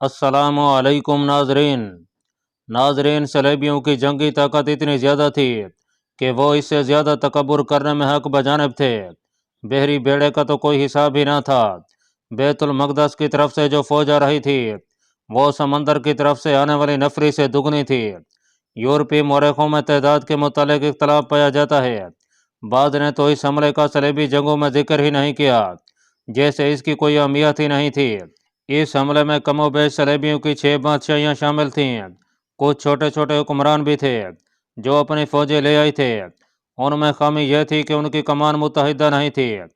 अस्सलामु अलैकुम नाजरीन। सलेबियों की जंगी ताकत इतनी ज़्यादा थी कि वो इससे ज़्यादा तकब्बुर करने में हक बजानिब थे। बहरी बेड़े का तो कोई हिसाब ही ना था। बैतुल मक़दस की तरफ से जो फौज आ रही थी वो समंदर की तरफ से आने वाली नफरी से दुगनी थी। यूरोपीय मौरखों में तादाद के मुतालिक इख्तलाफ पाया जाता है। बाद ने तो इस हमले का सलेबी जंगों में जिक्र ही नहीं किया, जैसे इसकी कोई अहमियत ही नहीं थी। इस हमले में कमोबेश सलेबियों की 6 बादशाहियाँ शामिल थीं। कुछ छोटे छोटे हुक्मरान भी थे जो अपनी फौजें ले आए थे। उनमें खामी यह थी कि उनकी कमान मुतहिदा नहीं थी।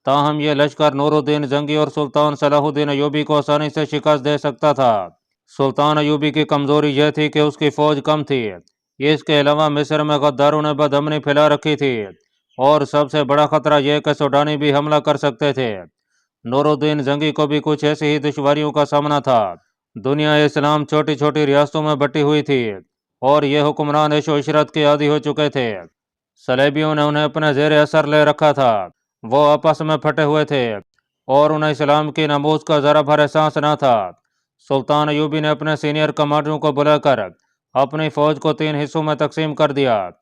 ताहम यह लश्कर नूरुद्दीन जंगी और सुल्तान सलाहुद्दीन अयूबी को आसानी से शिकस्त दे सकता था। सुल्तान अयूबी की कमजोरी यह थी कि उसकी फौज कम थी। इसके अलावा मिस्र में गद्दारों ने बदअमनी फैला रखी थी और सबसे बड़ा खतरा यह कि सूडानी भी हमला कर सकते थे। नूरुद्दीन जंगी को भी कुछ ऐसी ही दुश्वारियों का सामना था। दुनिया इस्लाम छोटी छोटी रियासतों में बटी हुई थी और ये हुक्मरान ऐशो इशरत के आदी हो चुके थे। सलेबियों ने उन्हें अपने जेर असर ले रखा था। वो आपस में फटे हुए थे और उन्हें इस्लाम की नमूज का ज़रा भर एहसास न था। सुल्तान अयूबी ने अपने सीनियर कमांडरों को बुलाकर अपनी फौज को 3 हिस्सों में तकसीम कर दिया।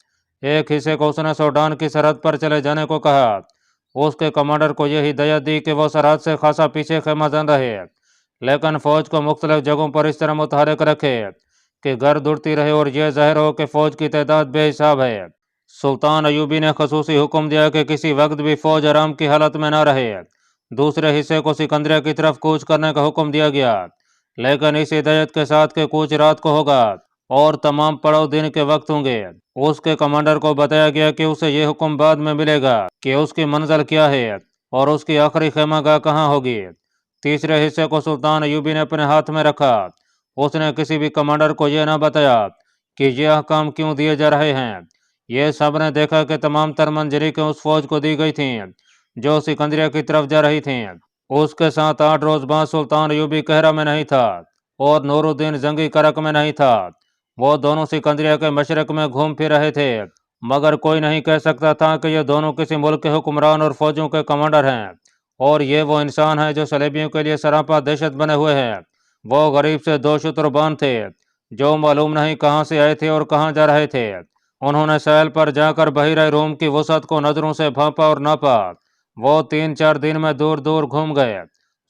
एक हिस्से को उसने सूडान की सरहद पर चले जाने को कहा। उसके कमांडर को यह हिदायत दी कि वह सरहद से खासा पीछे खैमाजन रहे, लेकिन फौज को मुख्तलिफ जगहों पर इस तरह मुतहरक रखे कि गर्द उड़ती रहे और यह जाहिर हो कि फौज की तादाद बेहिसाब है। सुल्तान अयूबी ने खसूसी हुक्म दिया कि किसी वक्त भी फौज आराम की हालत में न रहे। दूसरे हिस्से को सिकंदरिया की तरफ कूच करने का हुक्म दिया गया, लेकिन इस हिदायत के साथ कि कूच रात को होगा और तमाम पड़ाव दिन के वक्त होंगे। उसके कमांडर को बताया गया कि उसे यह हुक्म बाद में मिलेगा कि उसकी मंजिल क्या है और उसकी आखिरी खेमागाह कहाँ होगी। तीसरे हिस्से को सुल्तान अयूबी ने अपने हाथ में रखा। उसने किसी भी कमांडर को यह न बताया कि यह अहकाम क्यों दिए जा रहे हैं। यह सब ने देखा कि तमाम तर मंजरीकें उस फौज को दी गई थीं जो सिकंदरिया की तरफ जा रही थीं। उसके साथ 8 रोज बाद सुल्तान अयूबी कहरा में नहीं था और नूरुद्दीन जंगी करक में नहीं था। वो दोनों सिकंदरिया के मशरक में घूम फिर रहे थे, मगर कोई नहीं कह सकता था कि ये दोनों किसी मुल्क के हुक्मरान और फौजों के कमांडर हैं। और ये वो इंसान हैं जो सलेबियों के लिए सरापा दहशत बने हुए हैं। वो गरीब से 2 शुतुरबान थे जो मालूम नहीं कहाँ से आए थे और कहाँ जा रहे थे। उन्होंने सैल पर जाकर बहिरा रोम की वसअत को नजरों से भांपा और नापा। वो 3-4 दिन में दूर दूर घूम गए।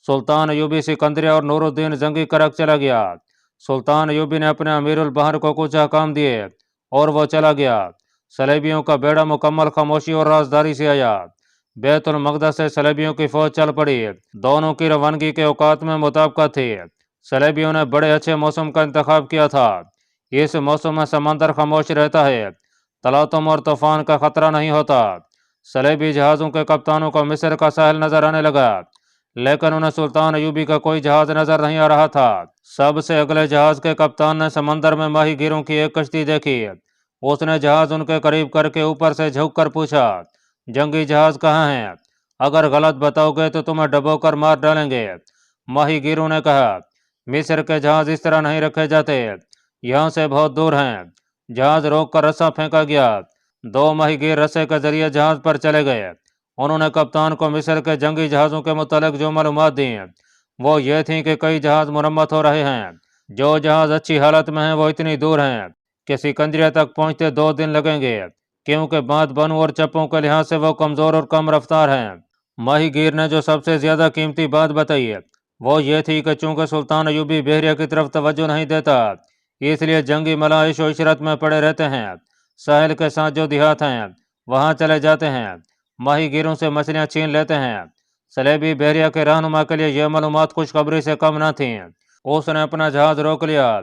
सुल्तान अयूबी सिकंदरिया और नूरुद्दीन जंगी करक चला गया। सुल्तान अयूबी ने अपने अमीरुल बहर को कुछ अहकाम दिए और वो चला गया। सलेबियों का बेड़ा मुकम्मल खामोशी और राजदारी से आया। बैतुल मक़दस से सलेबियों की फौज चल पड़ी। दोनों की रवानगी के औकात में मुताबिकत थी। सलेबियों ने बड़े अच्छे मौसम का इंतखाब किया था। इस मौसम में समंदर खामोश रहता है, तलातुम और तूफान का खतरा नहीं होता। सलेबी जहाज़ों के कप्तानों को मिस्र का साहिल नजर आने लगा, लेकिन उन्हें सुल्तान अयूबी का कोई जहाज नजर नहीं आ रहा था। सबसे अगले जहाज के कप्तान ने समंदर में माहीगीरों की एक कश्ती देखी। उसने जहाज उनके करीब करके ऊपर से झुक कर पूछा, जंगी जहाज कहाँ हैं? अगर गलत बताओगे तो तुम्हें डबोकर मार डालेंगे। माहीगीरों ने कहा, मिस्र के जहाज इस तरह नहीं रखे जाते, यहाँ से बहुत दूर हैं। जहाज रोक कर रस्सा फेंका गया। 2 माहीगीर रस्से के जरिए जहाज पर चले गए। उन्होंने कप्तान को मिस्र के जंगी जहाज़ों के मुतालिक जो मालूमात दी वो ये थी कि कई जहाज़ मुरम्मत हो रहे हैं। जो जहाज़ अच्छी हालत में हैं वो इतनी दूर हैं कि सिकंदरिया तक पहुंचते 2 दिन लगेंगे, क्योंकि बांध बनू और चप्पों के लिहाज से वो कमज़ोर और कम रफ्तार हैं। माहीगीर ने जो सबसे ज़्यादा कीमती बात बताई वो ये थी कि चूंकि सुल्तान अयूबी बहरिया की तरफ तवज्जो नहीं देता, इसलिए जंगी मलाइश और इशरत में पड़े रहते हैं। साहिल के साथ जो देहात हैं वहाँ चले जाते हैं, माहीगीरों से मछलियाँ छीन लेते हैं। सलेबी बहरिया के रहनुमा के लिए यह मालूमात खुशखबरी से कम न थी। उसने अपना जहाज रोक लिया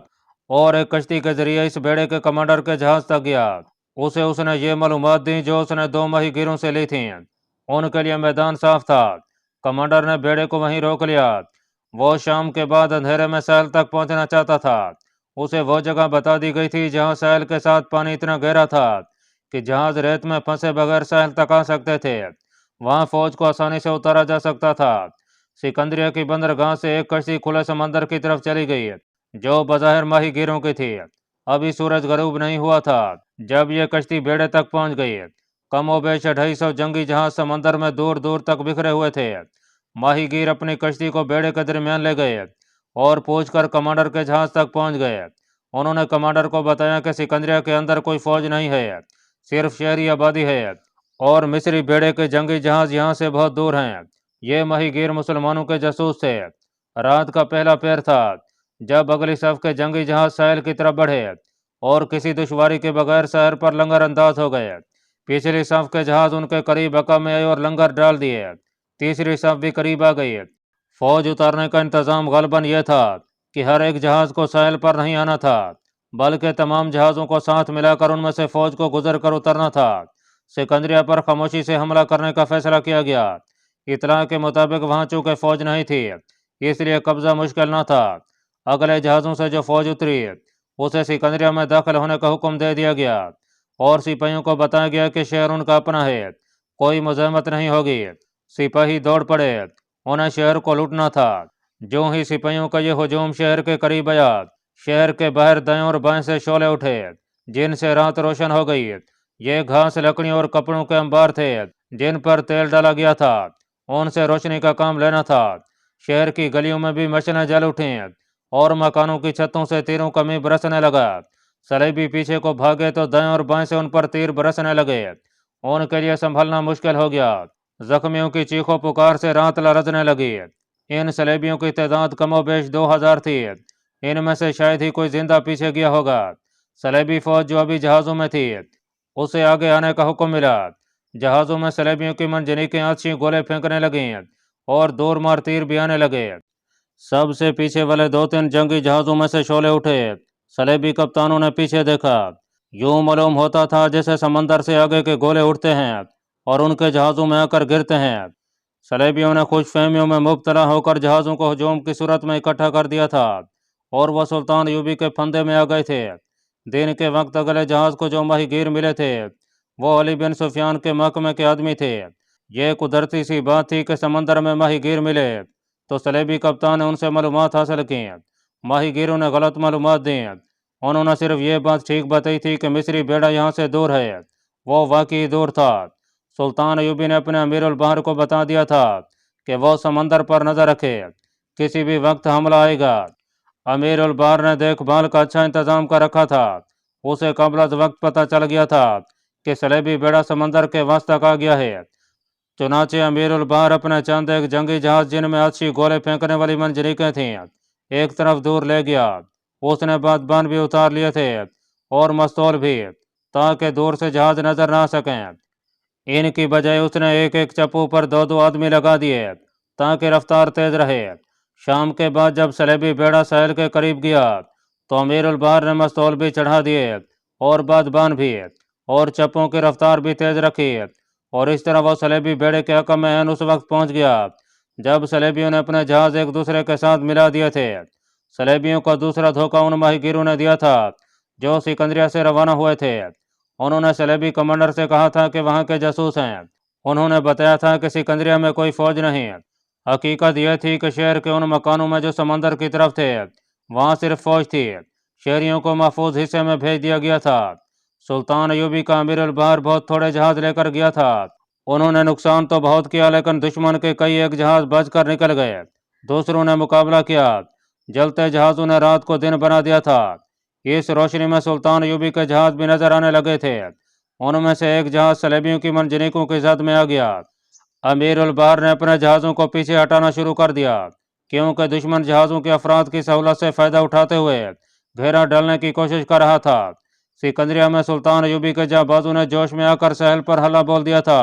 और एक कश्ती के जरिए इस बेड़े के कमांडर के जहाज तक गया। उसे उसने ये मालूमात दी जो उसने 2 माहीगीरों से ली थी। उनके लिए मैदान साफ था। कमांडर ने बेड़े को वहीं रोक लिया। वो शाम के बाद अंधेरे में साहिल तक पहुंचना चाहता था। उसे वो जगह बता दी गई थी जहां साहिल के साथ पानी इतना गहरा था कि जहाज रेत में फंसे बगैर साहिल तक आ सकते थे। वहां फौज को आसानी से उतारा जा सकता था। सिकंदरिया की बंदरगाह से एक कश्ती खुले समंदर की तरफ चली गई जो बज़ाहिर माहीगीरों की थी। अभी सूरज गरूब नहीं हुआ था जब यह कश्ती बेड़े तक पहुंच गई। कमोबेश 250 जंगी जहाज समंदर में दूर दूर तक बिखरे हुए थे। माहीगीर अपनी कश्ती को बेड़े के दरमियान ले गए اور پوچھ کر کمانڈر کے جہاز تک پہنچ گئے۔ انہوں نے کمانڈر کو بتایا کہ سکندریہ کے اندر کوئی فوج نہیں ہے، صرف شہری آبادی ہے، اور مصری بیڑے کے جنگی جہاز یہاں سے بہت دور ہیں۔ یہ ماہی گیر مسلمانوں کے جاسوس تھے۔ رات کا پہلا پہر تھا جب اگلی صف کے جنگی جہاز ساحل کی طرف بڑھے اور کسی دشواری کے بغیر ساحل پر لنگر انداز ہو گئے۔ پچھلی صف کے جہاز ان کے قریب عقا میں آئے اور لنگر ڈال دیے۔ تیسری صف بھی قریب آ گئی۔ فوج اتارنے کا انتظام غالباً یہ تھا کہ ہر ایک جہاز کو ساحل پر نہیں آنا تھا، بلکہ تمام جہازوں کو ساتھ ملا کر ان میں سے فوج کو گزر کر اترنا تھا۔ سکندریہ پر خاموشی سے حملہ کرنے کا فیصلہ کیا گیا۔ اطلاع کے مطابق وہاں چونکہ فوج نہیں تھی، اس لیے قبضہ مشکل نہ تھا۔ اگلے جہازوں سے جو فوج اتری اسے سکندریہ میں داخل ہونے کا حکم دے دیا گیا اور سپاہیوں کو بتایا گیا کہ شہر ان کا اپنا ہے، کوئی مزاحمت نہیں ہوگی۔ سپاہی دوڑ پڑے، انہیں شہر کو لوٹنا تھا۔ جو ہی سپاہیوں کا یہ ہجوم شہر کے قریب آیا، شہر کے باہر دائیں اور بائیں سے شعلے اٹھے جن سے رات روشن ہو گئی۔ یہ گھاس، لکڑی اور کپڑوں کے انبار تھے جن پر تیل ڈالا گیا تھا، ان سے روشنی کا کام لینا تھا۔ شہر کی گلیوں میں بھی مشعلیں جل اٹھیں اور مکانوں کی چھتوں سے تیروں کا می برسنے لگا۔ صلیبی پیچھے کو بھاگے تو دائیں اور بائیں سے ان پر تیر برسنے لگے۔ ان کے لیے سنبھلنا مشکل ہو گیا۔ زخمیوں کی چیخو پکار سے رات لرزنے لگی۔ ان صلیبیوں کی تعداد کم و بیش 2000 تھی۔ ان میں سے شاید ہی کوئی زندہ پیچھے گیا ہوگا۔ صلیبی فوج جو ابھی جہازوں میں تھی اسے آگے آنے کا حکم ملا۔ جہازوں میں صلیبیوں کی منجنیقیں آتشی گولے پھینکنے لگیں اور دور مار تیر بھی آنے لگے۔ سب سے پیچھے والے 2-3 جنگی جہازوں میں سے شعلے اٹھے۔ صلیبی کپتانوں نے پیچھے دیکھا۔ یوں معلوم ہوتا تھا جیسے سمندر سے آگے کے گولے اٹھتے ہیں اور ان کے جہازوں میں آ کر گرتے ہیں۔ صلیبیوں نے خوش فہمیوں میں مبتلا ہو کر جہازوں کو ہجوم کی صورت میں اکٹھا کر دیا تھا اور وہ سلطان ایوبی کے پھندے میں آ گئے تھے۔ دن کے وقت اگلے جہاز کو جو ماہی گیر ملے تھے وہ علی بن سفیان کے محکمے کے آدمی تھے۔ یہ قدرتی سی بات تھی کہ سمندر میں ماہی گیر ملے تو صلیبی کپتان نے ان سے معلومات حاصل کی۔ ماہی گیروں نے غلط معلومات دیں۔ انہوں نے صرف یہ بات ٹھیک بتائی تھی کہ مصری بیڑا یہاں سے دور ہے۔ وہ واقعی دور تھا۔ سلطان ایوبی نے اپنے امیر البحر کو بتا دیا تھا کہ وہ سمندر پر نظر رکھے، کسی بھی وقت حملہ آئے گا۔ امیر البحر نے دیکھ بھال کا اچھا انتظام کر رکھا تھا۔ اسے قبل از وقت پتہ چل گیا تھا کہ صلیبی بیڑا سمندر کے وسط تک آ گیا ہے۔ چنانچہ امیر البحر اپنے چند ایک جنگی جہاز جن میں آتشی گولے پھینکنے والی منجنیقیں تھیں ایک طرف دور لے گیا۔ اس نے بادبان بھی اتار لیے تھے اور مستول بھی، تاکہ دور سے جہاز نظر نہ آ سکیں۔ ان کی بجائے اس نے ایک ایک چپو پر 2-2 آدمی لگا دیے تاکہ رفتار تیز رہے۔ شام کے بعد جب صلیبی بیڑا ساحل کے قریب گیا تو امیر البحر نے مستول بھی چڑھا دیے اور بادبان بھی، اور چپوں کی رفتار بھی تیز رکھی، اور اس طرح وہ صلیبی بیڑے کے حق میں عین اس وقت پہنچ گیا جب صلیبیوں نے اپنے جہاز ایک دوسرے کے ساتھ ملا دیے تھے۔ صلیبیوں کا دوسرا دھوکہ ان ماہی گیروں نے دیا تھا جو سکندریہ سے روانہ ہوئے تھے۔ انہوں نے صلیبی کمانڈر سے کہا تھا کہ وہاں کے جاسوس ہیں۔ انہوں نے بتایا تھا کہ سکندریہ میں کوئی فوج نہیں۔ حقیقت یہ تھی کہ شہر کے ان مکانوں میں جو سمندر کی طرف تھے وہاں صرف فوج تھی۔ شہریوں کو محفوظ حصے میں بھیج دیا گیا تھا۔ سلطان ایوبی کا امیر البحر بہت تھوڑے جہاز لے کر گیا تھا۔ انہوں نے نقصان تو بہت کیا لیکن دشمن کے کئی ایک جہاز بچ کر نکل گئے۔ دوسروں نے مقابلہ کیا۔ جلتے جہازوں نے رات کو دن بنا دیا تھا۔ اس روشنی میں سلطان ایوبی کے جہاز بھی نظر آنے لگے تھے۔ ان میں سے ایک جہاز صلیبیوں کی منجنیقوں کی زد میں آ گیا۔ امیر البحر نے اپنے جہازوں کو پیچھے ہٹانا شروع کر دیا کیونکہ دشمن جہازوں کے افراد کی سہولت سے فائدہ اٹھاتے ہوئے گھیرا ڈالنے کی کوشش کر رہا تھا۔ سکندریہ میں سلطان ایوبی کے جاں بازوں نے جوش میں آ کر ساحل پر حلہ بول دیا تھا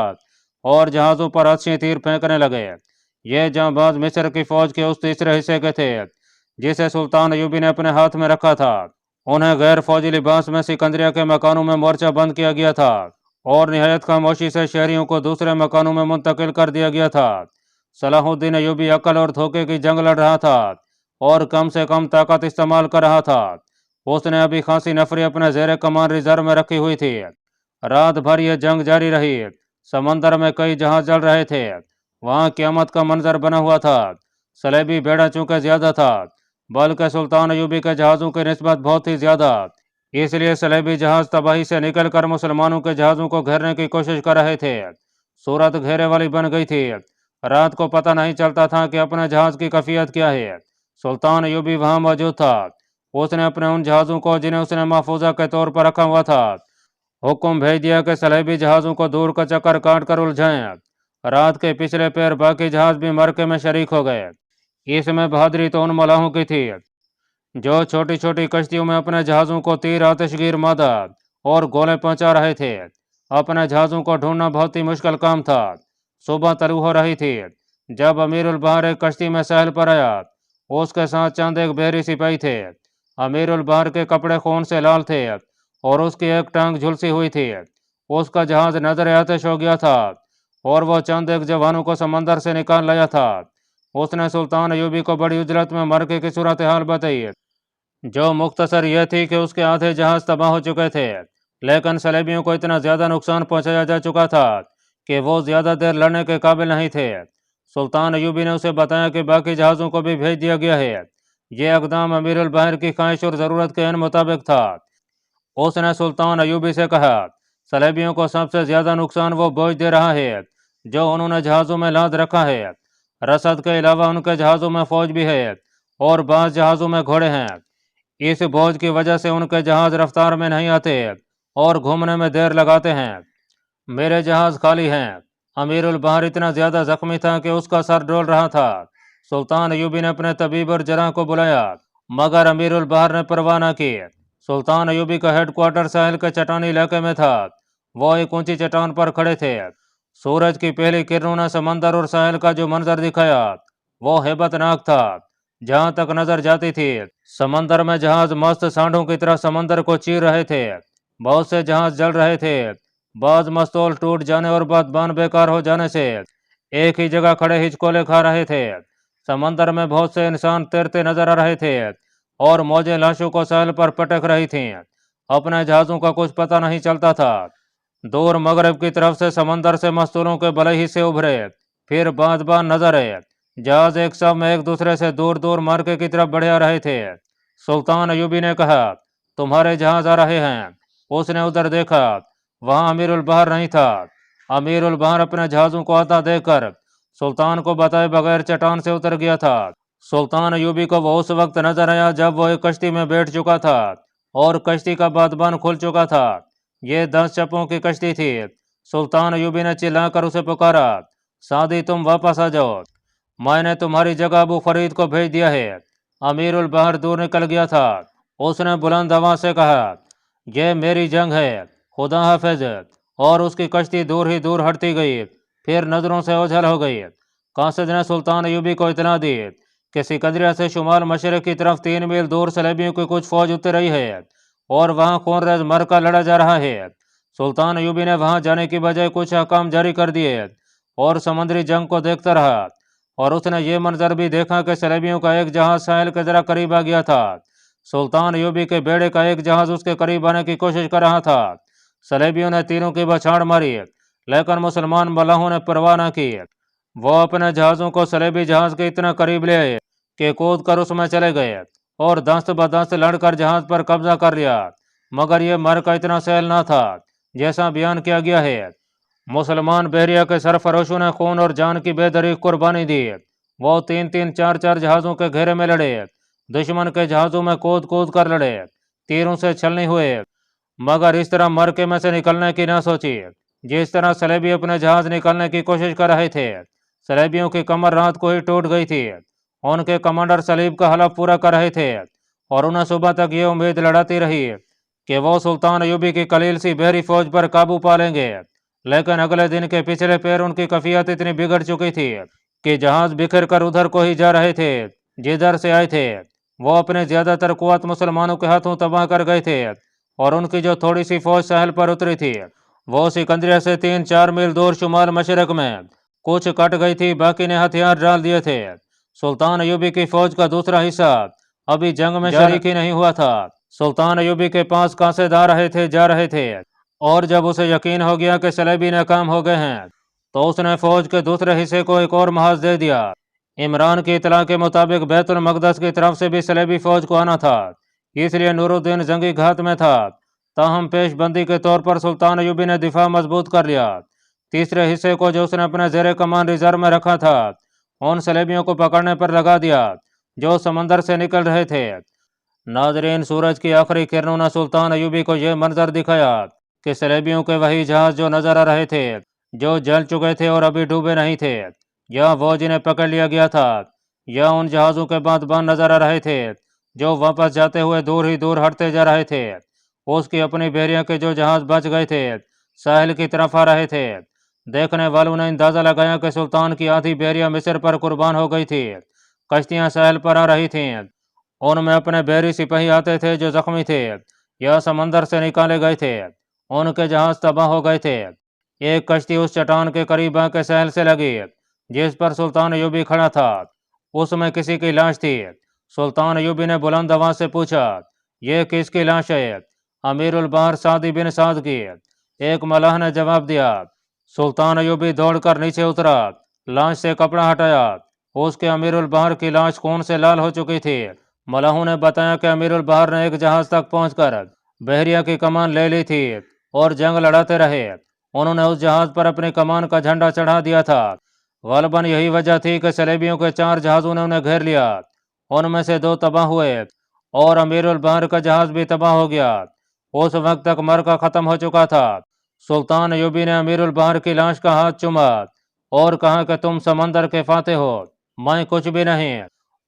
اور جہازوں پر آتشی تیر پھینکنے لگے۔ یہ جاں باز مصر کی فوج کے اس تیسرے حصے کے تھے جسے سلطان ایوبی نے اپنے ہاتھ میں رکھا تھا۔ انہیں غیر فوجی لباس میں سکندریہ کے مکانوں میں مورچہ بند کیا گیا تھا اور نہایت خاموشی سے شہریوں کو دوسرے مکانوں میں منتقل کر دیا گیا تھا۔ صلاح الدین ایوبی عقل اور دھوکے کی جنگ لڑ رہا تھا اور کم سے کم طاقت استعمال کر رہا تھا۔ اس نے ابھی خاصی نفری اپنے زیر کمان ریزرو میں رکھی ہوئی تھی۔ رات بھر یہ جنگ جاری رہی۔ سمندر میں کئی جہاز جل رہے تھے۔ وہاں قیامت کا منظر بنا ہوا تھا۔ صلیبی بیڑا چونکہ زیادہ تھا بلکہ سلطان ایوبی کے جہازوں کی نسبت بہت ہی زیادہ، اس لیے صلیبی جہاز تباہی سے نکل کر مسلمانوں کے جہازوں کو گھیرنے کی کوشش کر رہے تھے۔ صورت گھیرے والی بن گئی تھی۔ رات کو پتہ نہیں چلتا تھا کہ اپنے جہاز کی کیفیت کیا ہے۔ सुल्तान अयूबी वहां मौजूद था। उसने अपने उन जहाज़ों को जिन्हें उसने महफूजा के तौर पर रखा हुआ था हुक्म भेज दिया कि सलेबी जहाज़ों को दूर का चक्कर काट कर उलझाएं। रात के पिछले पैर बाकी जहाज़ भी मरके में शरीक हो गए। इसमें बहादुरी तो उन मलाहों की थी जो छोटी छोटी कश्तियों में अपने जहाज़ों को तीर, आतिशगीर मादा और गोले पहुंचा रहे थे। अपने जहाज़ों को ढूंढना बहुत ही मुश्किल काम था। सुबह तलू हो रही थी जब अमीरुल बहर एक कश्ती में साहिल पर आया। उसके साथ चंद एक बहरी सिपाही थे। अमीरुल बहर के कपड़े खून से लाल थे और उसकी एक टांग झुलसी हुई थी। उसका जहाज नजर आतिश हो गया था और वो चंद एक जवानों को समंदर से निकाल लाया था। उसने सुल्तान अयूबी को बड़ी उजरत में मरके की सूरत हाल बताई, जो मुख्तसर यह थी कि उसके आधे जहाज तबाह हो चुके थे, लेकिन सलेबियों को इतना ज़्यादा नुकसान पहुंचाया जा चुका था कि वो ज़्यादा देर लड़ने के काबिल नहीं थे। सुल्तान अयूबी ने उसे बताया कि बाकी जहाज़ों को भी भेज दिया गया है। यह इक़दाम अमीरुल बहर की ख्वाहिश और ज़रूरत के इन मुताबिक था। उसने सुल्तान अयूबी से कहा, सलेबियों को सबसे ज़्यादा नुकसान वो बोझ दे रहा है जो उन्होंने जहाज़ों में लाद रखा है। रसद के अलावा उनके जहाज़ों में फ़ौज भी है और बाज़ जहाज़ों में घोड़े हैं। इस बोझ की वजह से उनके जहाज रफ्तार में नहीं आते और घूमने में देर लगाते हैं। मेरे जहाज खाली हैं। अमीरुल बहर इतना ज्यादा जख्मी था कि उसका सर डोल रहा था। सुल्तान अयूबी ने अपने तबीब और जराह को बुलाया, मगर अमीरुल बहर ने परवाह न की। सुल्तान अयूबी का हेडक्वार्टर साहिल के चट्टानी इलाके में था। वो एक ऊंची चट्टान पर खड़े थे। सूरज की पहली किरणों ने समंदर और साहिल का जो मंजर दिखाया वो हैबतनाक था। जहां तक नजर जाती थी समंदर में जहाज मस्त सांडों की तरह समंदर को चीर रहे थे। बहुत से जहाज जल रहे थे। बाज मस्तोल टूट जाने और बादबान बेकार हो जाने से एक ही जगह खड़े हिचकोले खा रहे थे। समंदर में बहुत से इंसान तैरते नजर आ रहे थे और मौजें लाशों को साहिल पर पटक रही थीं। अपने जहाजों का कुछ पता नहीं चलता था। दूर मगरब की तरफ से समंदर से मस्तूलों के बले ही से उभरे फिर बादबान नजर आए। जहाज एक सब में एक दूसरे से दूर दूर मार्के की तरफ बढ़ आ रहे थे। सुल्तान अयूबी ने कहा, तुम्हारे जहाज आ रहे हैं। उसने उधर देखा, वहां अमीरुल बहर नहीं था। अमीरुल बहर अपने जहाजों को आता देखकर सुल्तान को बताए बगैर चट्टान से उतर गया था। सुल्तान अयूबी को वो उस वक्त नजर आया जब वो एक कश्ती में बैठ चुका था और कश्ती का बादबान खुल चुका था। ये 10 चप्पों की कश्ती थी। सुल्तान अयूबी ने चिल्लाकर उसे पुकारा, सादी तुम वापस आ जाओ, मैंने तुम्हारी जगह अबू फरीद को भेज दिया है। अमीरुल बहर दूर निकल गया था। उसने बुलंद आवाज से कहा, यह मेरी जंग है, खुदा हाफिज। और उसकी कश्ती दूर ही दूर हटती गई, फिर नजरों से ओझल हो गई। कासिद ने सुल्तान अयूबी को इतला दी कि सिकंदरिया से शुमाल मशरक की तरफ 3 मील दूर सलेबियों की कुछ फौज उतर रही है और वहां खूनरेज मरका लड़ा जा रहा है। सुल्तान अयूबी ने वहां जाने की बजाय कुछ अहकाम जारी कर दिए और समुद्री जंग को देखता रहा। और उसने ये मंजर भी देखा कि सलेबियों का एक जहाज साहिल के जरा करीब आ गया था। सुल्तान अयूबी के बेड़े का एक जहाज उसके करीब आने की कोशिश कर रहा था। सलेबियों ने तीरों की बछाड़ मारी, लेकिन मुसलमान मलाहों ने परवाह न की। वो अपने जहाज़ों को सलेबी जहाज के इतना करीब ले आए कि कूद कर उसमें चले गए और दस्त बदस्त लड़कर जहाज पर कब्जा कर लिया। मगर यह मरका इतना सहल न था जैसा बयान किया गया है। मुसलमान बहरिया के सरफरोशों ने खून और जान की बेदरीक कुर्बानी दी। वो 3-3, 4-4 जहाज़ों के घेरे में लड़े, दुश्मन के जहाज़ों में कूद कूद कर लड़े, तीरों से छलनी हुए, मगर इस तरह मरके में से निकलने की न सोची जिस तरह सलेबी अपने जहाज निकलने की कोशिश कर रहे थे। सलेबियों की कमर रात को ही टूट गई थी। उनके कमांडर सलीब का हलफ पूरा कर रहे थे और उन्हें सुबह तक ये उम्मीद लड़ाती रही कि वो सुल्तान अयूबी की कलील सी बहरी फौज पर काबू पा लेंगे। लेकिन अगले दिन के पिछले पैर उनकी कफियत इतनी बिगड़ चुकी थी कि जहाज बिखर कर उधर को ही जा रहे थे जिधर से आए थे। वो अपने ज्यादातर कुवत मुसलमानों के हाथों तबाह कर गए थे और उनकी जो थोड़ी सी फौज साहिल पर उतरी थी वो सिकंदरिया से 3-4 मील दूर शुमाल मशरक में कुछ कट गई थी, बाकी ने हथियार डाल दिए थे। सुल्तान अयूबी की फौज का दूसरा हिस्सा अभी जंग में शरीक ही नहीं हुआ था। सुल्तान अयूबी के पास कांसेद आ रहे थे जा रहे थे और जब उसे यकीन हो गया कि सलेबी नाकाम हो गए हैं तो उसने फौज के दूसरे हिस्से को एक और महाज दे दिया। इमरान की इतला के मुताबिक बैतुल मकदस की तरफ से भी सलेबी फौज को आना था, इसलिए नूरुद्दीन जंगी घात में था। ताहम पेशबंदी के तौर पर सुल्तान अयूबी ने दिफा मजबूत कर लिया। तीसरे हिस्से को जो उसने अपने जेरे कमान रिजर्व में रखा था उन सलेबियों को पकड़ने पर लगा दिया। जो समंदर से निकल रहे थे। नाजरीन, सूरज की आखिरी किरणों ने सुल्तान अयूबी को यह मंजर दिखाया कि सलेबियों के वही जहाज जो नजर आ रहे थे, जो जल चुके थे और अभी डूबे नहीं थे, या वो जिन्हें पकड़ लिया गया था, या उन जहाज़ों के बांध नजर आ रहे थे जो वापस जाते हुए दूर ही दूर हटते जा रहे थे। उसकी अपनी बहरिया के जो जहाज बच गए थे साहिल की तरफ आ रहे थे। देखने वालों ने अंदाजा लगाया कि सुल्तान की आधी बहरिया मिस्र पर कुर्बान हो गई थी। कश्तियां साहिल पर आ रही थीं। उनमें अपने बहरी सिपाही आते थे जो जख्मी थे या समंदर से निकाले गए थे। उनके जहाज तबाह हो गए थे। एक कश्ती उस चट्टान के करीब आके साहिल से लगी जिस पर सुल्तान अयूबी खड़ा था। उसमें किसी की लाश थी। सुल्तान अयूबी ने बुलंद आवाज से पूछा, ये किसकी लाश है? अमीरुल बहर सादी बिन साद की, एक मलाह ने जवाब दिया। सुल्तान अयूबी दौड़कर नीचे उतरा, लाश से कपड़ा हटाया। उसके अमीरुल बहर की लाश खून से लाल हो चुकी थी। मलाहों ने बताया कि अमीरुल बहर ने एक जहाज तक पहुंचकर बहरिया की कमान ले ली थी और जंग लड़ाते रहे। उन्होंने उस जहाज पर अपनी कमान का झंडा चढ़ा दिया था। गलबन यही वजह थी कि सलेबियों के 4 जहाजों ने उन्हें घेर लिया। उनमें से 2 तबाह हुए और अमीरुल बहर का जहाज भी तबाह हो गया। उस वक्त तक मरका खत्म हो चुका था। सुल्तान अयूबी ने अमीरुल बहर की लाश का हाथ चूमा और कहा कि तुम समंदर के फाते हो, मैं कुछ भी नहीं।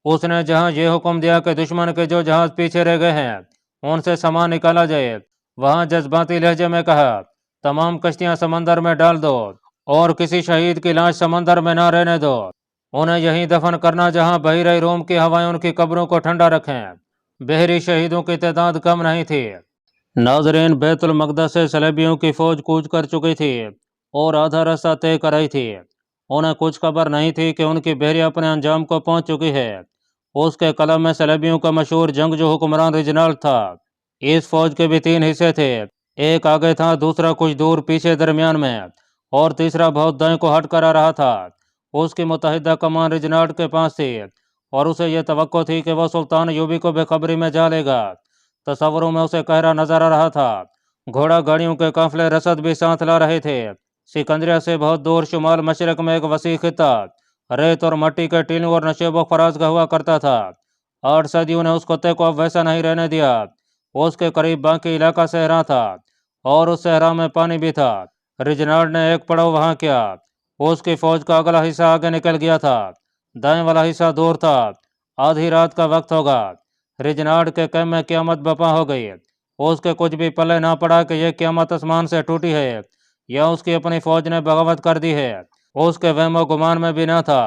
उसने जहां यह हुक्म दिया कि दुश्मन के जो जहाज पीछे रह गए हैं उनसे सामान निकाला जाए, वहां जज्बाती लहजे में कहा, तमाम कश्तियां समंदर में डाल दो और किसी शहीद की लाश समंदर में ना रहने दो। उन्हें यहीं दफन करना जहां बही रही रोम की हवाएं उनकी कब्रों को ठंडा रखें। बहरी शहीदों की तादाद कम नहीं थी। नाजरीन, बैतुल मकदस से सलेबियों की फौज कूच कर चुकी थी और आधा रास्ता तय कर आई थी। उन्हें कुछ खबर नहीं थी कि उनकी बहरिया अपने अंजाम को पहुंच चुकी है। उसके कलम में सलेबियों का मशहूर जंगजू हुक्मरान रिजनाल्ड था। इस फौज के भी 3 हिस्से थे, एक आगे था, दूसरा कुछ दूर पीछे दरमियान में, और तीसरा बहुत दाएं को हट कर आ रहा था। उसकी मुतहिदा कमान रिजनाल्ड के पास थी और उसे यह तवक्को थी कि वह सुल्तान अयूबी को बेखबरी में जा लेगा। तस्वरों में उसे कहरा नजर आ रहा था। घोड़ा गाड़ियों के काफिले रसद भी साथ ला रहे थे। सिकंदरिया से बहुत दूर शुमाल मशरक में एक वसी खिता रेत और मट्टी के टीलों और नशेबो फराज का हुआ करता था। 8 सदियों ने उस कुत्ते को अब वैसा नहीं रहने दिया। उसके करीब बाकी इलाका सहरा था और उस सहरा में पानी भी था। रिजनाल्ड ने एक पड़ाव वहां किया। उसकी फौज का अगला हिस्सा आगे निकल गया था, दाएं वाला हिस्सा दूर था। आधी रात का वक्त होगा। रिजनाल्ड के कैम में क़यामत बपा हो गई। उसके कुछ भी पल्ले ना पड़ा कि यह क़यामत आसमान से टूटी है या उसकी अपनी फौज ने बगावत कर दी है। उसके वहमो गुमान में भी न था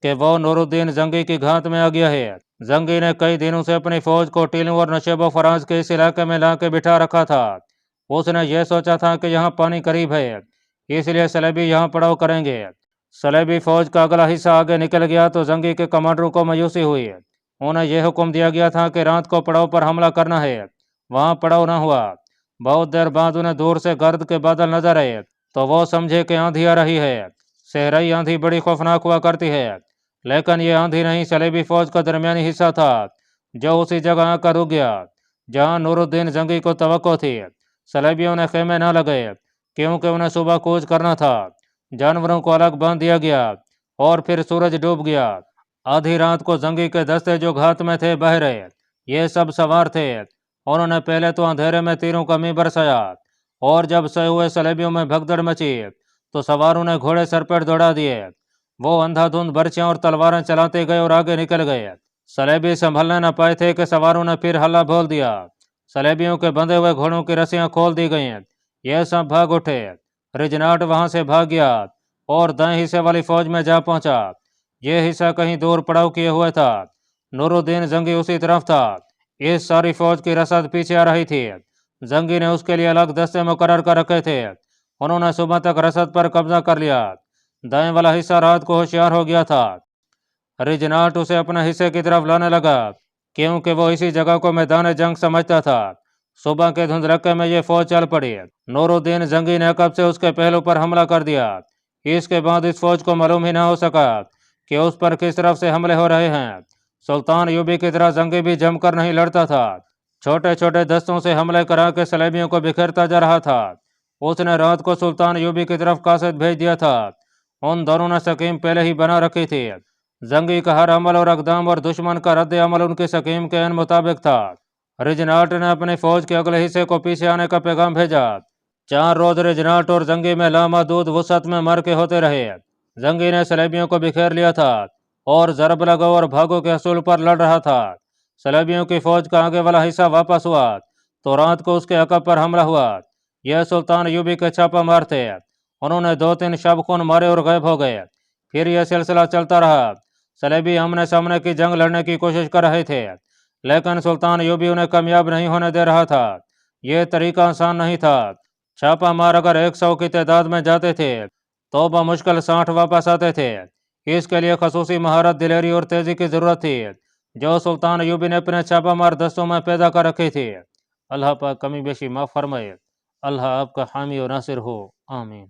कि वो नूरुद्दीन जंगी की घात में आ गया है। जंगी ने कई दिनों से अपनी फौज को टीलों और नशेबो फराज के इस इलाके में ला के बिठा रखा था। उसने यह सोचा था कि यहाँ पानी करीब है, इसलिए सलेबी यहाँ पड़ाव करेंगे। सलेबी फौज का अगला हिस्सा आगे निकल गया तो जंगी के कमांडरों को मायूसी हुई। उन्हें यह हुक्म दिया गया था कि रात को पड़ाव पर हमला करना है। वहां पड़ाव न हुआ। बहुत देर बाद उन्हें दूर से गर्द के बादल नजर आए तो वो समझे कि आंधी आ रही है। सहराई आंधी बड़ी खौफनाक हुआ करती है, लेकिन ये आंधी नहीं, सलेबी फौज का दरमियानी हिस्सा था जो उसी जगह आकर रुक गया जहां नूरुद्दीन जंगी को तवक्को थी। सलेबियों ने खेमे न लगाए क्योंकि उन्हें सुबह कूच करना था। जानवरों को अलग बांध दिया गया और फिर सूरज डूब गया। आधी रात को जंगी के दस्ते जो घात में थे बह रहे। ये सब सवार थे। उन्होंने पहले तो अंधेरे में तीरों का मी बरसाया और जब सोए हुए सलेबियों में भगदड़ मची तो सवारों ने घोड़े सर पर दौड़ा दिए। वो अंधाधुंध बर्छियां और तलवारें चलाते गए और आगे निकल गए। सलेबी संभलने न पाए थे कि सवारों ने फिर हल्ला बोल दिया। सलेबियों के बंधे हुए घोड़ों की रस्सियां खोल दी गईं। ये सब भाग उठे। रिजनाल्ड वहां से भाग गया और दाएं हिस्से वाली फौज में जा पहुंचा। यह हिस्सा कहीं दूर पड़ाव किए हुए था। नूरुद्दीन जंगी उसी तरफ था। इस सारी फौज की रसद पीछे आ रही थी। जंगी ने उसके लिए अलग दस्ते मुकर्रर कर रखे थे। उन्होंने सुबह तक रसद पर कब्जा कर लिया। दाएं वाला हिस्सा रात को होशियार हो गया था। रिजनाल्ड उसे अपने हिस्से की तरफ लाने लगा क्योंकि वो इसी जगह को मैदान जंग समझता था। सुबह के धुंधलक्के में ये फौज चल पड़ी। नूरुद्दीन जंगी ने अकब से उसके पहलू पर हमला कर दिया। इसके बाद इस फौज को मालूम ही न हो सका कि उस पर किस तरफ से हमले हो रहे हैं। सुल्तान अयूबी की तरह जंगी भी जमकर नहीं लड़ता था। छोटे छोटे दस्तों से हमले करा के सलेबियों को बिखेरता जा रहा था। उसने रात को सुल्तान अयूबी की तरफ कासिद भेज दिया था। उन दोनों ने स्कीम पहले ही बना रखी थी। زنگی کا ہر عمل اور اقدام اور دشمن کا رد عمل ان کی سکیم کے مطابق تھا۔ ریجنالٹ نے اپنی فوج کے اگلے حصے کو پیچھے آنے کا پیغام بھیجا۔ 4 روز ریجنالٹ اور زنگی میں لامحدود وسعت میں مر کے ہوتے رہے۔ زنگی نے صلیبیوں کو بکھیر لیا تھا اور ضرب لگاؤ اور بھاگو کے حصول پر لڑ رہا تھا۔ صلیبیوں کی فوج کا آگے والا حصہ واپس ہوا تو رات کو اس کے عقب پر حملہ ہوا۔ یہ سلطان ایوبی کے چھاپا مار تھے۔ انہوں نے 2-3 شب خون مارے اور غائب ہو گئے۔ پھر یہ سلسلہ چلتا رہا۔ صلیبی آمنے سامنے کی جنگ لڑنے کی کوشش کر رہے تھے لیکن سلطان ایوبی انہیں کامیاب نہیں ہونے دے رہا تھا۔ یہ طریقہ آسان نہیں تھا۔ چھاپا مار اگر 100 کی تعداد میں جاتے تھے تو بمشکل 60 واپس آتے تھے۔ اس کے لیے خصوصی مہارت، دلیری اور تیزی کی ضرورت تھی جو سلطان ایوبی نے اپنے چھاپا مار دستوں میں پیدا کر رکھی تھی۔ اللہ پاک کمی بیشی معاف فرمائے۔ اللہ آپ کا حامی و ناصر ہو، آمین۔